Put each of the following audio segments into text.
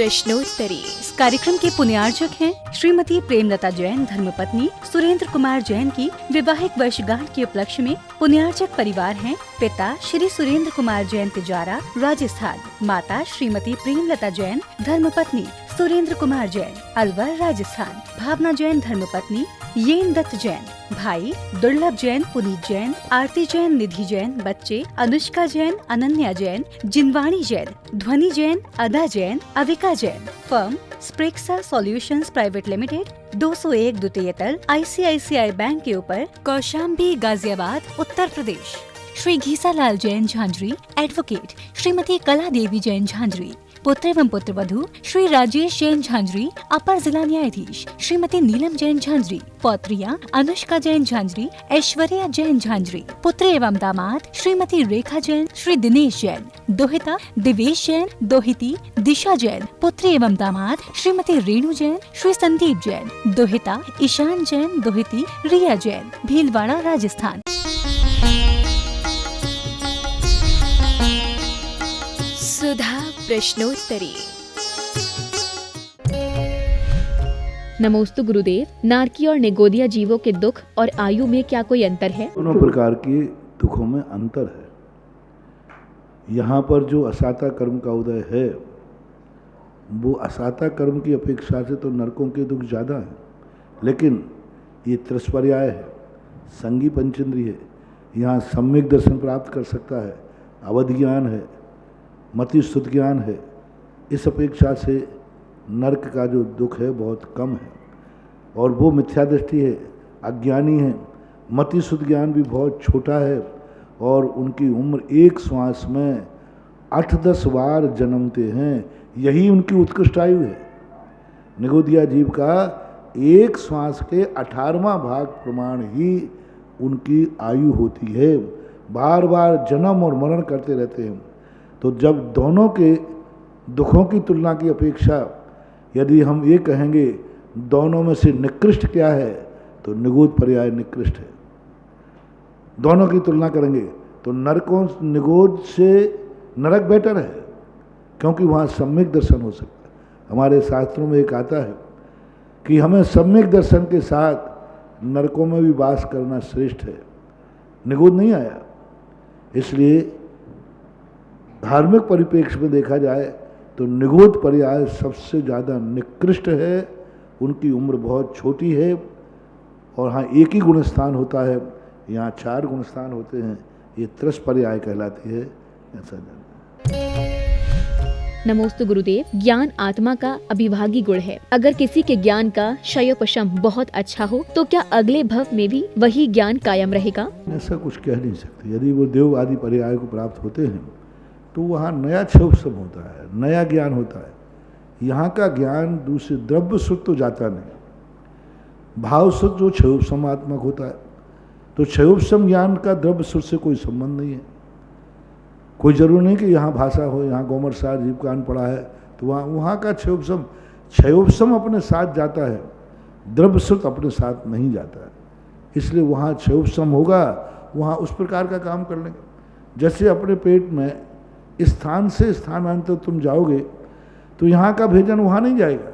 प्रश्नोत्तरी। इस कार्यक्रम के पुण्यार्चक हैं श्रीमती प्रेमलता जैन, धर्मपत्नी सुरेंद्र कुमार जैन की वैवाहिक वर्षगांठ के उपलक्ष्य में पुण्यार्चक परिवार हैं पिता श्री सुरेंद्र कुमार जैन तिजारा, राजस्थान, माता श्रीमती प्रेमलता जैन, धर्मपत्नी सुरेंद्र कुमार जैन, अलवर, राजस्थान, भावना जैन, धर्मपत्नी येन दत्त जैन, भाई दुर्लभ जैन, पुनीत जैन, आरती जैन, निधि जैन, बच्चे अनुष्का जैन, अनन्या जैन, जिनवाणी Jain, Dhwani Jain, Ada Jain, Avika Jain. Firm Spreksa solutions private limited, 201 द्वितीय तल, ICICI बैंक के ऊपर, कौशाम्बी, गाजियाबाद, उत्तर प्रदेश। श्री घीसालाल जैन झांझरी, एडवोकेट श्रीमती कला देवी जैन झांझरी, पुत्र एवं पुत्र वधू श्री राजेश जैन झांझरी, अपर जिला न्यायाधीश श्रीमती नीलम जैन झांझरी, पौत्रियां अनुष्का जैन झांझरी, ऐश्वर्या जैन झांझरी, पुत्र एवं दामाद श्रीमती रेखा जैन, श्री दिनेश जैन, दोहिता दिवेश जैन, दोहिती दिशा जैन, पुत्र एवं दामाद श्रीमती रेणु जैन, श्री संदीप जैन, दोहिता ईशान जैन, दोहिती रिया जैन, भीलवाड़ा, राजस्थान। सुधा प्रश्नोत्तरी। नमोस्तु गुरुदेव, नारकी और निगोदिया जीवों के दुख और आयु में क्या कोई अंतर है? दोनों प्रकार के दुखों में अंतर है। यहाँ पर जो असाता कर्म का उदय है वो असाता कर्म की अपेक्षा से तो नरकों के दुख ज़्यादा हैं, लेकिन ये त्रिस्पर्याय है, संगी पंचेंद्रिय है, यहाँ सम्यक दर्शन प्राप्त कर सकता है, अवध ज्ञान है, मति स्तुत ज्ञान है। इस अपेक्षा से नरक का जो दुख है बहुत कम है, और वो मिथ्या दृष्टि है, अज्ञानी है। मति स्तुत ज्ञान भी बहुत छोटा है, और उनकी उम्र एक श्वास में 8-10 बार जन्मते हैं, यही उनकी उत्कृष्ट आयु है। निगोदिया जीव का एक श्वास के 18वां भाग प्रमाण ही उनकी आयु होती है। बार बार जन्म और मरण करते रहते हैं। तो जब दोनों के दुखों की तुलना की अपेक्षा यदि हम ये कहेंगे दोनों में से निकृष्ट क्या है, तो निगोद पर्याय निकृष्ट है। दोनों की तुलना करेंगे तो नरकों निगोद से नरक बेटर है, क्योंकि वहाँ सम्यक दर्शन हो सकता है। हमारे शास्त्रों में एक आता है कि हमें सम्यक दर्शन के साथ नरकों में भी वास करना श्रेष्ठ है। निगोद नहीं आया, इसलिए धार्मिक परिप्रेक्ष्य में देखा जाए तो निगोद पर्याय सबसे ज़्यादा निकृष्ट है। उनकी उम्र बहुत छोटी है, और हाँ एक ही गुणस्थान होता है, यहाँ 4 गुणस्थान होते हैं, ये त्रस पर्याय कहलाती है। ऐसा जाना। नमोस्तु गुरुदेव, ज्ञान आत्मा का अभिभागी गुण है। अगर किसी के ज्ञान का क्षयोपशम बहुत अच्छा हो तो क्या अगले भव में भी वही ज्ञान कायम रहेगा? ऐसा कुछ कह नहीं सकते। यदि वो देव आदि पर्याय को प्राप्त होते हैं तो वहाँ नया क्षयोपशम होता है, नया ज्ञान होता है। यहाँ का ज्ञान दूसरे द्रव्य सुख तो जाता नहीं, भाव सुख जो क्षयोपशमात्मक होता है। तो क्षयोपशम ज्ञान का द्रव्य सुख से कोई संबंध नहीं है। कोई जरूर नहीं कि यहाँ भाषा हो, यहाँ गोमरसार जीवकान पड़ा है तो वहाँ का क्षयोपशम अपने साथ जाता है, द्रव्य सुख अपने साथ नहीं जाता है। इसलिए वहाँ क्षयोपशम होगा, वहाँ उस प्रकार का काम कर लेंगे। जैसे अपने पेट में स्थान से स्थानांतर तुम जाओगे तो यहाँ का भेजन वहाँ नहीं जाएगा,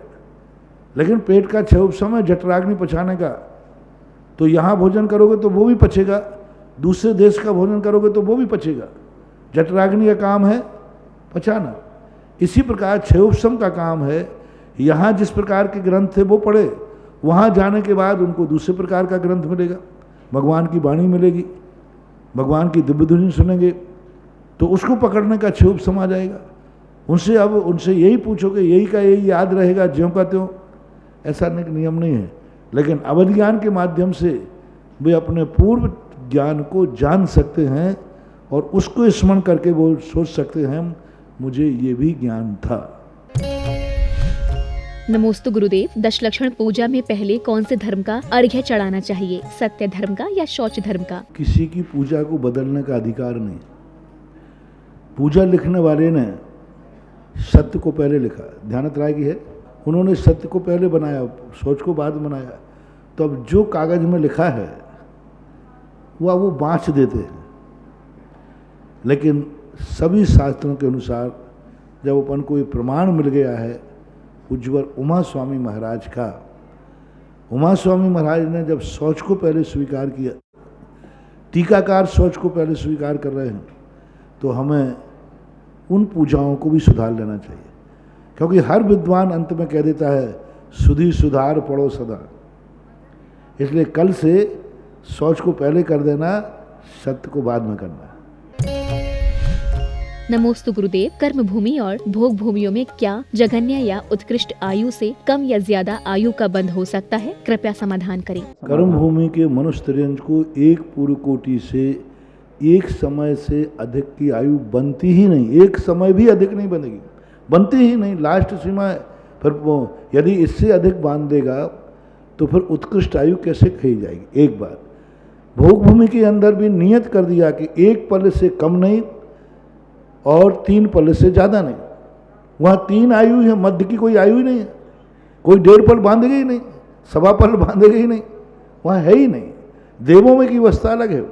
लेकिन पेट का क्षयोपशम है जठराग्नि पचाने का, तो यहाँ भोजन करोगे तो वो भी पचेगा, दूसरे देश का भोजन करोगे तो वो भी पचेगा। जठराग्नि का काम है पचाना। इसी प्रकार क्षयोपशम का काम है, यहाँ जिस प्रकार के ग्रंथ थे वो पढ़े, वहाँ जाने के बाद उनको दूसरे प्रकार का ग्रंथ मिलेगा, भगवान की वाणी मिलेगी, भगवान की दिव्य धुनी सुनेंगे, तो उसको पकड़ने का क्षयोपशम आ जाएगा। उनसे यही पूछोगे, यही का यही याद रहेगा ज्यों का त्यों, ऐसा नियम नहीं है। लेकिन अवध ज्ञान के माध्यम से वे अपने पूर्व ज्ञान को जान सकते हैं, और उसको स्मरण करके वो सोच सकते हैं मुझे ये भी ज्ञान था। नमोस्तु गुरुदेव, दशलक्षण पूजा में पहले कौन से धर्म का अर्घ्य चढ़ाना चाहिए, सत्य धर्म का या शौच धर्म का? किसी की पूजा को बदलने का अधिकार नहीं। पूजा लिखने वाले ने सत्य को पहले लिखा, ध्यानत राय की है, उन्होंने सत्य को पहले बनाया, सोच को बाद बनाया। तो अब जो कागज में लिखा है वो बाँच देते हैं, लेकिन सभी शास्त्रों के अनुसार जब अपन को ये प्रमाण मिल गया है उज्ज्वल उमा स्वामी महाराज का। उमा स्वामी महाराज ने जब शौच को पहले स्वीकार किया, टीकाकार शौच को पहले स्वीकार कर रहे हैं, तो हमें उन पूजाओं को भी सुधार लेना चाहिए, क्योंकि हर विद्वान अंत में कह देता है सुधि सुधार पढ़ो सदा। इसलिए कल से शौच को पहले कर देना, सत्य को बाद में करना। नमोस्तु गुरुदेव, कर्म भूमि और भोग भूमियों में क्या जघन्य या उत्कृष्ट आयु से कम या ज्यादा आयु का बंध हो सकता है? कृपया समाधान करें। कर्म भूमि के मनुष्य त्रियंज को एक पूर्व कोटि से एक समय से अधिक की आयु बनती ही नहीं, एक समय भी अधिक नहीं बनेगी, बनती ही नहीं, लास्ट सीमा है। फिर वो यदि इससे अधिक बांध देगा तो फिर उत्कृष्ट आयु कैसे कही जाएगी? एक बात। भोग भूमि के अंदर भी नियत कर दिया कि एक पल से कम नहीं और 3 पल से ज़्यादा नहीं। वहाँ 3 आयु है, मध्य की कोई आयु ही नहीं है। कोई 1.5 पल बांधेगा ही नहीं, 1.25 पल बांधेगा ही नहीं, वहाँ है ही नहीं। देवों में की अवस्था अलग है।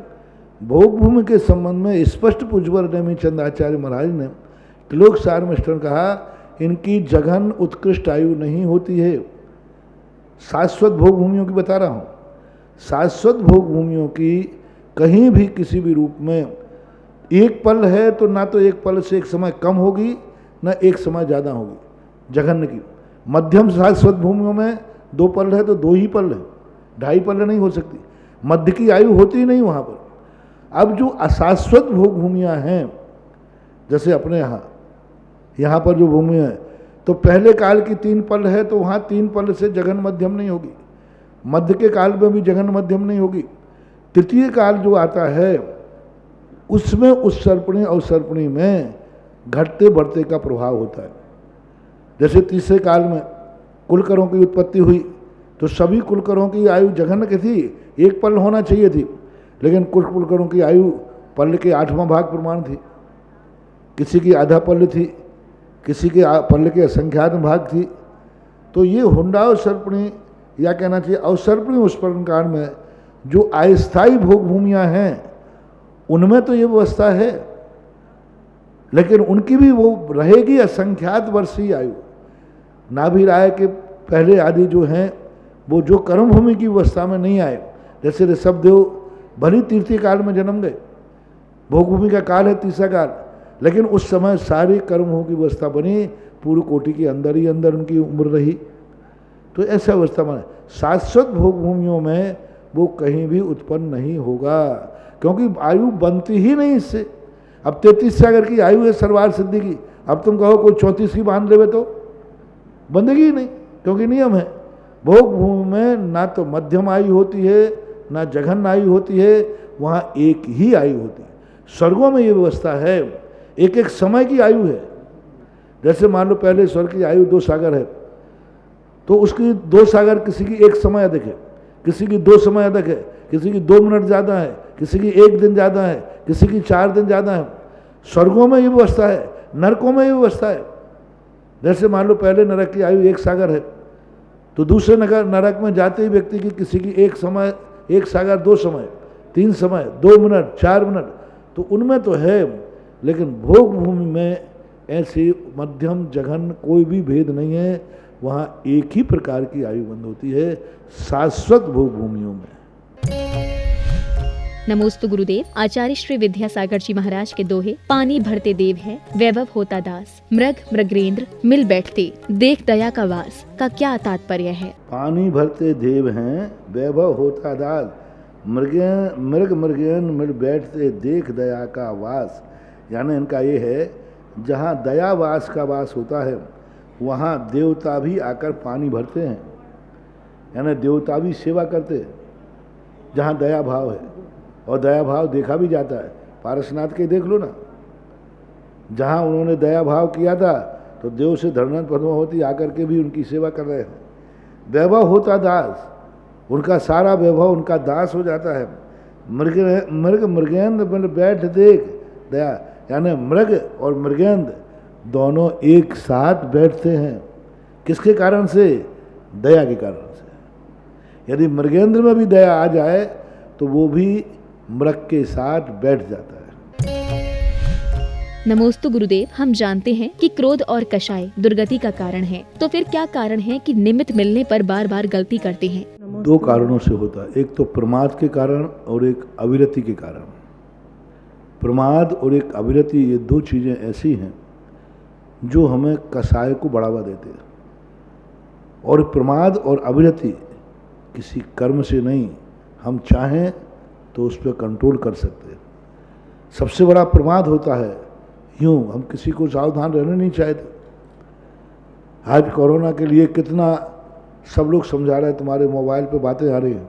भोग भूमि के संबंध में स्पष्ट पूज्यवर नेमी चंद आचार्य महाराज ने त्रिलोक सार में कहा, इनकी जघन उत्कृष्ट आयु नहीं होती है। शाश्वत भोग भूमियों की बता रहा हूँ। शाश्वत भोग भूमियों की कहीं भी किसी भी रूप में एक पल है तो ना तो एक पल से एक समय कम होगी, ना एक समय ज़्यादा होगी जघन्य की। मध्यम शाश्वत भूमियों में 2 पल है तो 2 ही पल है, 2.5 पल नहीं हो सकती। मध्य की आयु होती ही नहीं वहाँ पर। अब जो अशाश्वत भोग भूमियाँ हैं, जैसे अपने यहाँ पर जो भूमि है, तो पहले काल की 3 पल है तो वहाँ 3 पल से जघन मध्यम नहीं होगी, मध्य के काल में भी जघन मध्यम नहीं होगी। तृतीय काल जो आता है उसमें उत्सर्पणी और सर्पणी में घटते बढ़ते का प्रभाव होता है। जैसे तीसरे काल में कुलकरों की उत्पत्ति हुई तो सभी कुलकरों की आयु जघन्य की थी, 1 पल होना चाहिए थी, लेकिन कुछ कुलकरों की आयु पल के 8वां भाग प्रमाण थी, किसी की आधा पल थी, किसी के पल के असंख्यात भाग थी। तो ये हुंडा और सर्पणी, या कहना चाहिए अवसर्पणी उस प्रकार में जो अस्थायी भोग भूमियाँ हैं उनमें तो ये व्यवस्था है, लेकिन उनकी भी वो रहेगी असंख्यात वर्षीय आयु। नाभि राय के पहले आदि जो हैं वो जो कर्म भूमि की व्यवस्था में नहीं आए, जैसे ऋषभदेव भली तीर्थी काल में जन्म गए, भोग भूमि का काल है तीसरा काल, लेकिन उस समय सारी कर्मों की व्यवस्था बनी, पूर्व कोटि के अंदर ही अंदर उनकी उम्र रही। तो ऐसा व्यवस्था बना। शाश्वत भोग भूमियों में वो कहीं भी उत्पन्न नहीं होगा, क्योंकि आयु बनती ही नहीं इससे। अब 33 सागर की आयु है सरवार सिद्धि की, अब तुम कहो कोई 34 की बांध लेवे तो बंदेगी ही नहीं, क्योंकि नियम है। भोग भूमि में ना तो मध्यम आयु होती है ना जघन आयु होती है, वहाँ एक ही आयु होती है। स्वर्गों में ये व्यवस्था है, एक एक समय की आयु है। जैसे मान लो पहले स्वर्ग की आयु 2 सागर है, तो उसकी 2 सागर किसी की 1 समय अधिक है, किसी की 2 समय अधिक है, किसी की 2 मिनट ज़्यादा है, किसी की 1 दिन ज़्यादा है, किसी की 4 दिन ज़्यादा है। स्वर्गों में ये व्यवस्था है, नरकों में ये व्यवस्था है। जैसे मान लो पहले नरक की आयु 1 सागर है, तो दूसरे नरक में जाते ही व्यक्ति की किसी की 1 समय 1 सागर, 2 समय, 3 समय, 2 मिनट, 4 मिनट, तो उनमें तो है। लेकिन भोग भूमि में ऐसे मध्यम जघन कोई भी भेद नहीं है, वहाँ एक ही प्रकार की आयु बंद होती है शाश्वत भोग भूमियों में। नमोस्तु गुरुदेव, आचार्य श्री विद्यासागर जी महाराज के दोहे, पानी भरते देव है वैभव होता दास, मृग मृगेंद्र मिल बैठते देख दया का वास, का क्या तात्पर्य है? पानी भरते देव हैं वैभव होता दास, मृग मृगेंद्र मिल बैठते देख दया का वास। यानी इनका ये है, जहाँ दया वास का वास होता है वहाँ देवता भी आकर पानी भरते हैं, यानी देवता भी सेवा करते हैं जहाँ दया भाव है। और दया भाव देखा भी जाता है, पारसनाथ के देख लो ना, जहाँ उन्होंने दया भाव किया था तो देव से धर्मन पद्मावती आकर के भी उनकी सेवा कर रहे हैं। वैभव होता दास, उनका सारा वैभव उनका दास हो जाता है। मृग मृगेंद्र मिल बैठ देख दया, यानी मृग और मृगेंद्र दोनों एक साथ बैठते हैं। किसके कारण से? दया के कारण से। यदि मृगेंद्र में भी दया आ जाए तो वो भी मृग के साथ बैठ जाता है। नमोस्तु गुरुदेव, हम जानते हैं कि क्रोध और कषाय दुर्गति का कारण है, तो फिर क्या कारण है कि निमित्त मिलने पर बार बार गलती करते हैं? दो कारणों से होता है, एक तो प्रमाद के कारण और एक अविरति के कारण। प्रमाद और एक अविरति, ये दो चीज़ें ऐसी हैं जो हमें कषाय को बढ़ावा देते हैं। और प्रमाद और अविरति किसी कर्म से नहीं, हम चाहें तो उस पर कंट्रोल कर सकते हैं। सबसे बड़ा प्रमाद होता है यूँ हम किसी को सावधान रहना नहीं चाहते। आज कोरोना के लिए कितना सब लोग समझा रहे हैं, तुम्हारे मोबाइल पे बातें आ रही हैं,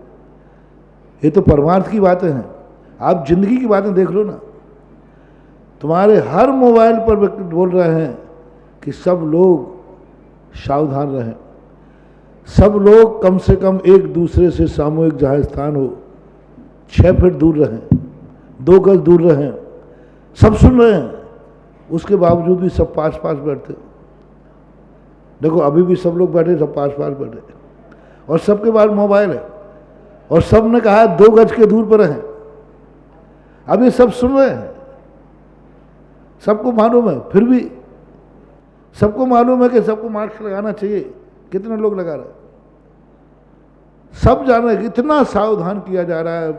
ये तो परमार्थ की बातें हैं। आप जिंदगी की बातें देख लो ना, तुम्हारे हर मोबाइल पर बोल रहे हैं कि सब लोग सावधान रहें, सब लोग कम से कम एक दूसरे से सामूहिक जहाँ स्थान हो 6 फीट दूर रहें, 2 गज दूर रहें। सब सुन रहे हैं, उसके बावजूद भी सब पास पास बैठते। देखो अभी भी सब लोग बैठे, सब पास पास बैठे, और सबके पास मोबाइल है, और सब ने कहा 2 गज के दूर पर रहें। अब ये सब सुन रहे हैं, सबको मालूम है, फिर भी सबको मालूम है कि सबको मास्क लगाना चाहिए। कितने लोग लगा रहे हैं? सब जान रहे हैं, इतना सावधान किया जा रहा है,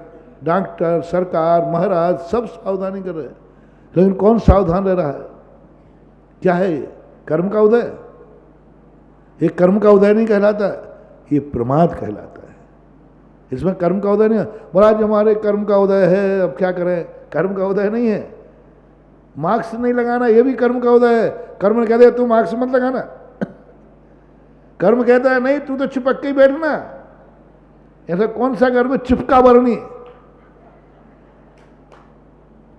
डॉक्टर, सरकार, महाराज सब सावधानी कर रहे हैं, लेकिन कौन सावधान रह रहा है? क्या है ये? कर्म का उदय? ये कर्म का उदय नहीं कहलाता, ये प्रमाद कहलाता है। इसमें कर्म का उदय नहीं है। बोला आज हमारे कर्म का उदय है, अब क्या करें? कर्म का उदय नहीं है। मार्क्स नहीं लगाना, ये भी कर्म का उदय है। कर्म ने कह दिया तू मार्क्स मत लगाना, कर्म कहता है नहीं तू तो चिपक के ही बैठना। ऐसा कौन सा कर्म है? चिपका बरनी।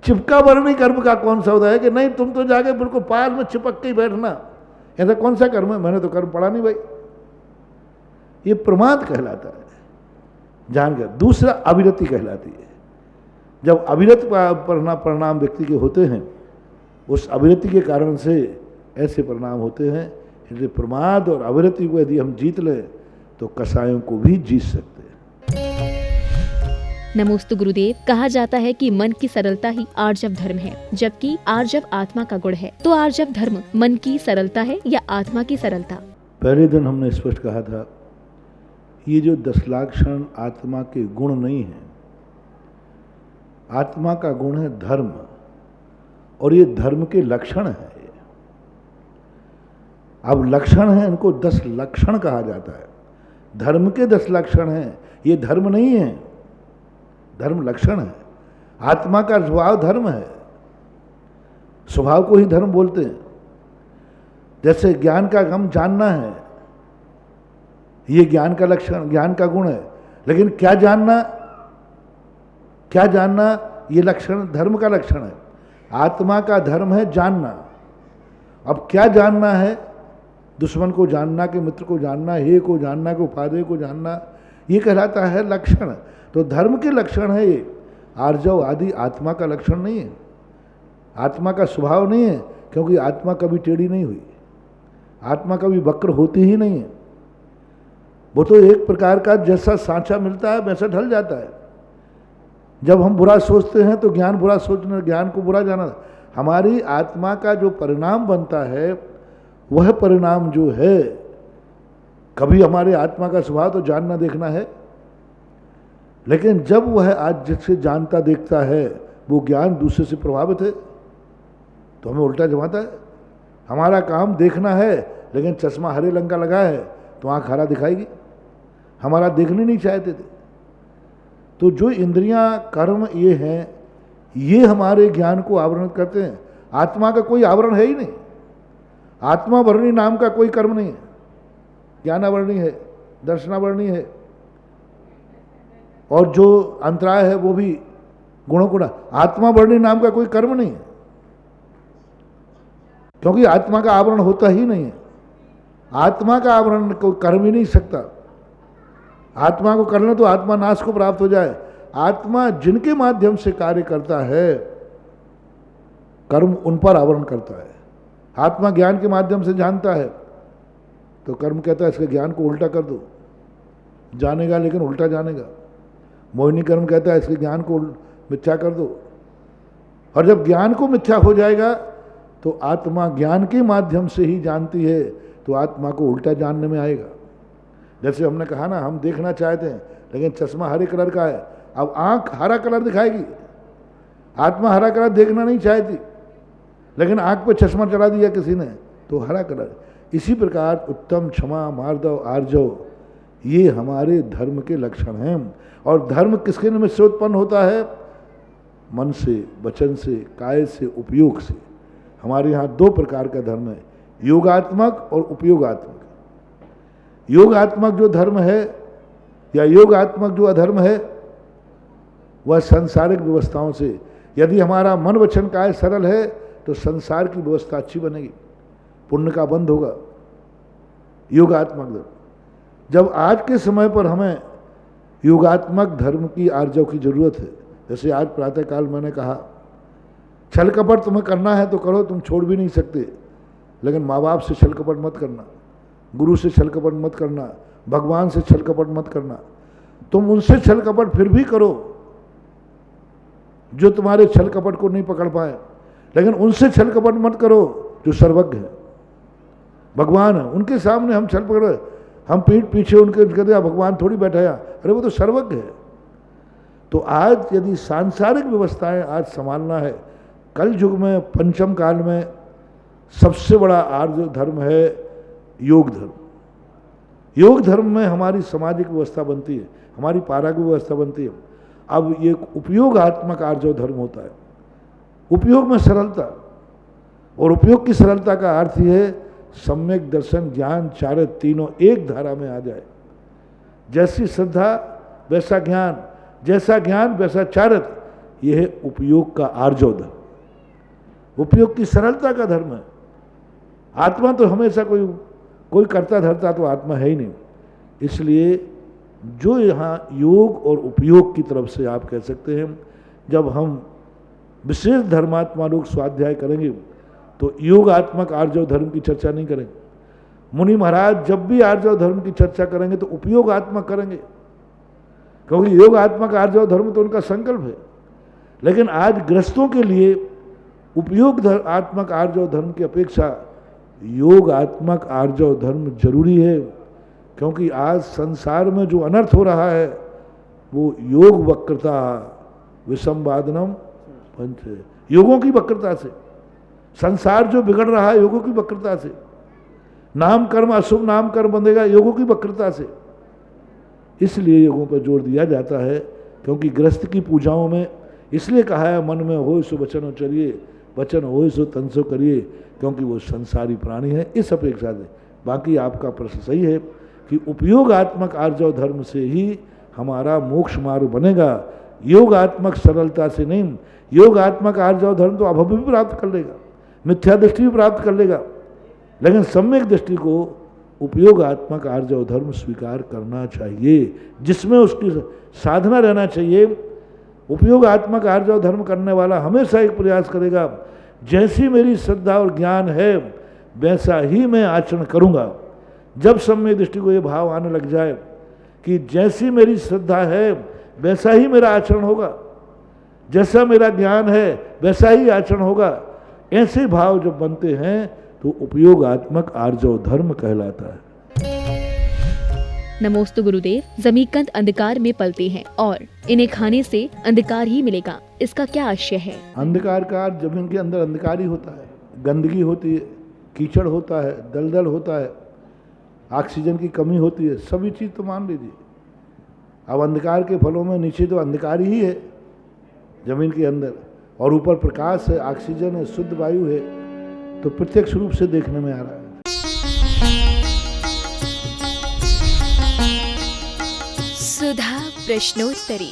चिपका बरनी कर्म का कौन सा उदय है कि नहीं तुम तो जाके बिल्कुल पास में चिपक के ही बैठना? ऐसा कौन सा कर्म है? मैंने तो कर्म पढ़ा नहीं भाई। ये प्रमाद कहलाता है, जान गया। दूसरा अविरति कहलाती है। जब अविरत परिणाम व्यक्ति के होते हैं, उस अविरति के कारण से ऐसे परिणाम होते हैं। इसलिए प्रमाद और अविरति को यदि हम जीत लें तो कषायों को भी जीत सकते हैं। नमोस्तु गुरुदेव, कहा जाता है कि मन की सरलता ही आर्जव धर्म है, जबकि आर्जव आत्मा का गुण है। तो आर्जव धर्म मन की सरलता है या आत्मा की सरलता? पहले दिन हमने स्पष्ट कहा था, ये जो 10 लक्षण आत्मा के गुण नहीं है, आत्मा का गुण है धर्म, और ये धर्म के लक्षण है। अब लक्षण है, इनको 10 लक्षण कहा जाता है। धर्म के 10 लक्षण हैं, ये धर्म नहीं है, धर्म लक्षण है। आत्मा का स्वभाव धर्म है, स्वभाव को ही धर्म बोलते हैं। जैसे ज्ञान का हम जानना है, ये ज्ञान का लक्षण, ज्ञान का गुण है। लेकिन क्या जानना, क्या जानना, ये लक्षण धर्म का लक्षण है। आत्मा का धर्म है जानना। अब क्या जानना है? दुश्मन को जानना, कि मित्र को जानना, हे को जानना, कि उपादेय को जानना, ये कहलाता है लक्षण। तो धर्म के लक्षण है ये। आर्जव आदि आत्मा का लक्षण नहीं है, आत्मा का स्वभाव नहीं है, क्योंकि आत्मा कभी टेढ़ी नहीं हुई, आत्मा कभी वक्र होती ही नहीं है। वो तो एक प्रकार का जैसा सांचा मिलता है वैसा ढल जाता है। जब हम बुरा सोचते हैं तो ज्ञान बुरा सोचना, ज्ञान को बुरा जाना। हमारी आत्मा का जो परिणाम बनता है, वह परिणाम जो है, कभी हमारे आत्मा का स्वभाव तो जानना देखना है, लेकिन जब वह आज जिससे जानता देखता है वो ज्ञान दूसरे से प्रभावित है तो हमें उल्टा जमाता है। हमारा काम देखना है, लेकिन चश्मा हरे रंग का लगा है तो आँख हरा दिखाएगी। हमारा देखने नहीं चाहते थे। तो जो इंद्रियां, कर्म ये हैं, ये हमारे ज्ञान को आवरण करते हैं। आत्मा का कोई आवरण है ही नहीं। आत्मावरणी नाम का कोई कर्म नहीं है। ज्ञानावरणी है, दर्शनावरणी है, और जो अंतराय है वो भी गुणों गुणा। आत्मावरणी नाम का कोई कर्म नहीं है, क्योंकि आत्मा का आवरण होता ही नहीं है। आत्मा का आवरण कोई कर्म ही नहीं सकता। आत्मा को करना तो आत्मा नाश को प्राप्त हो जाए। आत्मा जिनके माध्यम से कार्य करता है, कर्म उन पर आवरण करता है। आत्मा ज्ञान के माध्यम से जानता है तो कर्म कहता है इसके ज्ञान को उल्टा कर दो, जानेगा लेकिन उल्टा जानेगा। मोहिनी कर्म कहता है इसके ज्ञान को मिथ्या कर दो। और जब ज्ञान को मिथ्या हो जाएगा तो आत्मा ज्ञान के माध्यम से ही जानती है, तो आत्मा को उल्टा जानने में आएगा। जैसे हमने कहा ना, हम देखना चाहते हैं लेकिन चश्मा हरे कलर का है, अब आंख हरा कलर दिखाएगी। आत्मा हरा कलर देखना नहीं चाहती, लेकिन आंख पे चश्मा चढ़ा दिया किसी ने तो हरा कलर। इसी प्रकार उत्तम, क्षमा, मार्दव, आर्जव, ये हमारे धर्म के लक्षण हैं। और धर्म किसके निमित्त से उत्पन्न होता है? मन से, वचन से, काय से, उपयोग से। हमारे यहाँ दो प्रकार का धर्म है, योगात्मक और उपयोगात्मक। योगात्मक जो धर्म है या योगात्मक जो अधर्म है वह सांसारिक व्यवस्थाओं से, यदि हमारा मन वचन काय सरल है तो संसार की व्यवस्था अच्छी बनेगी, पुण्य का बंध होगा। योगात्मक धर्म। जब आज के समय पर हमें योगात्मक धर्म की आर्जव की जरूरत है, जैसे आज प्रातःकाल मैंने कहा, छल कपट तुम्हें करना है तो करो, तुम छोड़ भी नहीं सकते, लेकिन माँ बाप से छल कपट मत करना, गुरु से छल कपट मत करना, भगवान से छल कपट मत करना। तुम उनसे छल कपट फिर भी करो जो तुम्हारे छल कपट को नहीं पकड़ पाए, लेकिन उनसे छल कपट मत करो जो सर्वज्ञ है, भगवान है। उनके सामने हम छल पकड़, हम पीठ पीछे उनके कहते भगवान थोड़ी बैठा है, अरे वो तो सर्वज्ञ है। तो आज यदि सांसारिक व्यवस्थाएं आज संभालना है, कल युग में, पंचम काल में सबसे बड़ा आर्य धर्म है योग धर्म। योग धर्म में हमारी सामाजिक व्यवस्था बनती है, हमारी पाराग व्यवस्था बनती है। अब ये उपयोगात्मक आर्जव धर्म होता है। उपयोग में सरलता, और उपयोग की सरलता का अर्थ ये है सम्यक दर्शन, ज्ञान, चारित्र तीनों एक धारा में आ जाए। जैसी श्रद्धा वैसा ज्ञान, जैसा ज्ञान वैसा चारित्र, यह है उपयोग का आर्जव धर्म। उपयोग की सरलता का धर्म है। आत्मा तो हमेशा कोई करता धरता तो आत्मा है ही नहीं। इसलिए जो यहाँ योग और उपयोग की तरफ से आप कह सकते हैं, जब हम विशेष धर्मात्मा लोग स्वाध्याय करेंगे तो योगात्मक आर्जव धर्म की चर्चा नहीं करेंगे। मुनि महाराज जब भी आर्जव धर्म की चर्चा करेंगे तो उपयोगात्मक करेंगे, क्योंकि योगात्मक आर्जव धर्म तो उनका संकल्प है। लेकिन आज गृहस्थों के लिए उपयोग आत्मक आर्जव धर्म की अपेक्षा योगात्मक आर्जव धर्म जरूरी है, क्योंकि आज संसार में जो अनर्थ हो रहा है वो योग वक्रता, विषमवादनम पंच, योगों की वक्रता से संसार जो बिगड़ रहा है, योगों की वक्रता से। नाम कर्म, अशुभ नाम कर्म बंधेगा योगों की वक्रता से। इसलिए योगों पर जोर दिया जाता है, क्योंकि गृहस्थ की पूजाओं में इसलिए कहा है मन में हो सो वचन चलिए, वचन हो सो तन सो करिए, क्योंकि वो संसारी प्राणी है। इस अपेक्षा से बाकी आपका प्रश्न सही है कि उपयोगात्मक आर्जव धर्म से ही हमारा मोक्ष मार्ग बनेगा, योगात्मक सरलता से नहीं। योगात्मक आर्जव धर्म तो अभव भी प्राप्त कर लेगा, मिथ्या दृष्टि भी प्राप्त कर लेगा, लेकिन सम्यक दृष्टि को उपयोगात्मक आर्जव धर्म स्वीकार करना चाहिए, जिसमें उसकी साधना रहना चाहिए। उपयोगात्मक आर्जव धर्म करने वाला हमेशा एक प्रयास करेगा, जैसी मेरी श्रद्धा और ज्ञान है वैसा ही मैं आचरण करूँगा। जब सम्यक दृष्टि को ये भाव आने लग जाए कि जैसी मेरी श्रद्धा है वैसा ही मेरा आचरण होगा, जैसा मेरा ज्ञान है वैसा ही आचरण होगा, ऐसे भाव जब बनते हैं तो उपयोगात्मक आर्जव धर्म कहलाता है। नमोस्तु गुरुदेव। जमीकंद अंधकार में पलते हैं और इन्हें खाने से अंधकार ही मिलेगा, इसका क्या आशय है? अंधकार का जमीन के अंदर अंधकार ही होता है, गंदगी होती है, कीचड़ होता है, दलदल होता है, ऑक्सीजन की कमी होती है, सभी चीज़ तो मान लीजिए। अब अंधकार के फलों में नीचे तो अंधकार ही है जमीन के अंदर, और ऊपर प्रकाश है, ऑक्सीजन है, शुद्ध वायु है, तो प्रत्यक्ष रूप से देखने में आ रहा है। सुधा प्रश्नोत्तरी।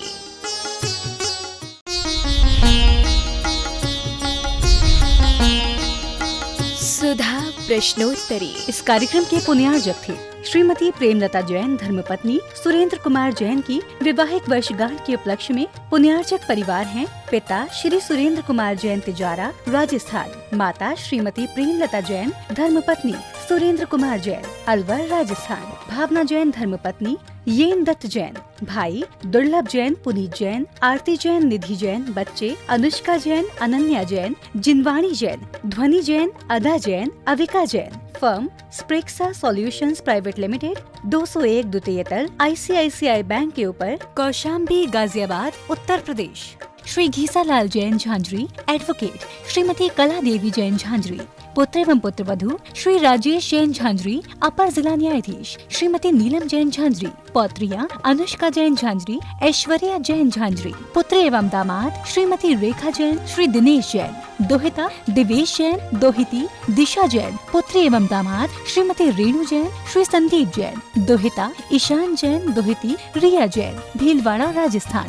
सुधा प्रश्नोत्तरी। इस कार्यक्रम के पुण्यार्जक थे श्रीमती प्रेमलता जैन, धर्मपत्नी सुरेंद्र कुमार जैन की वैवाहिक वर्षगांठ के उपलक्ष्य में पुण्यार्जक परिवार हैं पिता श्री सुरेंद्र कुमार जैन तिजारा, राजस्थान, माता श्रीमती प्रेमलता जैन, धर्मपत्नी सुरेंद्र कुमार जैन, अलवर, राजस्थान, भावना जैन, धर्मपत्नी येन दत्त जैन, भाई दुर्लभ जैन, पुनीत जैन, आरती जैन, निधि जैन। बच्चे अनुष्का जैन, अनन्या जैन, जिनवाणी Jain, Dhwani Jain, Ada Jain, Avika Jain. Firm Spreksa solutions private limited, 201 द्वितीय तल, ICICI बैंक के ऊपर, कौशाम्बी, गाजियाबाद, उत्तर प्रदेश। श्री घीसालाल जैन झांझरी, एडवोकेट। श्रीमती कला देवी जैन झांझरी, पुत्र एवं पुत्र वधू श्री राजेश जैन झांझरी, अपर जिला न्यायाधीश। श्रीमती नीलम जैन झांझरी, पौत्रियां अनुष्का जैन झांझरी, ऐश्वर्या जैन झांझरी। पुत्र एवं दामाद श्रीमती रेखा जैन, श्री दिनेश जैन। दोहिता दिवेश जैन, दोहिती दिशा जैन। पुत्र एवं दामाद श्रीमती रेणु जैन, श्री संदीप जैन। दोहिता ईशान जैन, दोहिती रिया जैन। भीलवाड़ा, राजस्थान।